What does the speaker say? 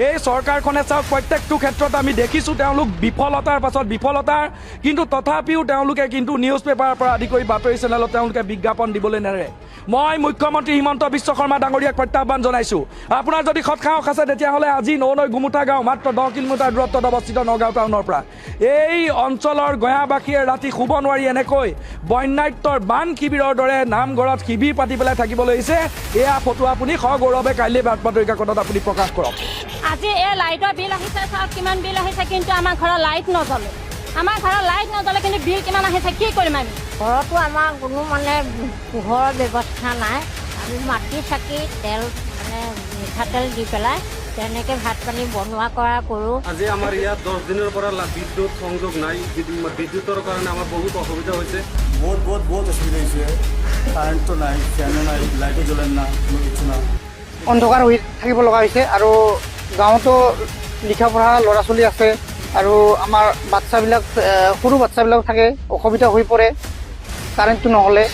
এই চৰকাৰখনে চাওক প্ৰত্যেকটো ক্ষেত্ৰত আমি দেখিছোঁ তেওঁলোক বিফলতাৰ পাছত বিফলতাৰ, কিন্তু তথাপিও তেওঁলোকে কিন্তু নিউজ পেপাৰৰ পৰা আদি কৰি বাতৰি চেনেলত তেওঁলোকে বিজ্ঞাপন দিবলৈ নেৰে। মই মুখ্যমন্ত্ৰী হিমন্ত বিশ্ব শৰ্মা ডাঙৰীয়াক প্ৰত্যাহ্বান জনাইছোঁ, আপোনাৰ যদি সৎসাহস আছে তেতিয়াহ'লে আজি নৈ গুমুঠা গাঁও মাত্ৰ 10 কিলোমিটাৰ দূৰত্বত অৱস্থিত নগাঁও টাউনৰ পৰা এই অঞ্চলৰ গঞাবাসীয়ে ৰাতি শুব নোৱাৰি এনেকৈ বন্যাত্যৰ বান শিবিৰৰ দৰে নামঘৰত শিবিৰ পাতি পেলাই থাকিবলৈ আহিছে। এয়া ফটো আপুনি সগৌৰৱে কাইলৈ বাতৰি কাকতত আপুনি প্ৰকাশ কৰক। আজি এই লাইটৰ বিল আহিছে, চাওক কিমান বিল আহিছে, কিন্তু আমাৰ ঘৰৰ লাইট নজ্বলে। আমাৰ ঘৰৰ লাইট নজ্বলে, কিন্তু বিল কিমান আহিছে, কি কৰিম আমি? ঘৰতো আমাৰ কোনো মানে পোহৰৰ ব্যৱস্থা নাই। আমি মাটি চাকি তেল মানে মিঠাতেল দি পেলাই তেনেকৈ ভাত পানী বনোৱা কৰা কৰোঁ। আজি আমাৰ ইয়াত 10 দিনৰ পৰা বিদ্যুৎ সংযোগ নাই। বিদ্যুতৰ কাৰণে আমাৰ বহুত অসুবিধা হৈছে। বহুত অসুবিধা হৈছে। কাৰেণ্টটো নাই, ফেনো নাই, লাইটো জ্বলে না, কোনো কিছু নাই। অন্ধকাৰ হৈ থাকিব লগা হৈছে আৰু গাঁৱতো লিখা পঢ়া ল'ৰা ছোৱালী আছে আৰু আমাৰ বাচ্ছাবিলাক সৰু বাচ্ছাবিলাক থাকে, অসুবিধা হৈ পৰে কাৰেণ্টটো নহ'লে।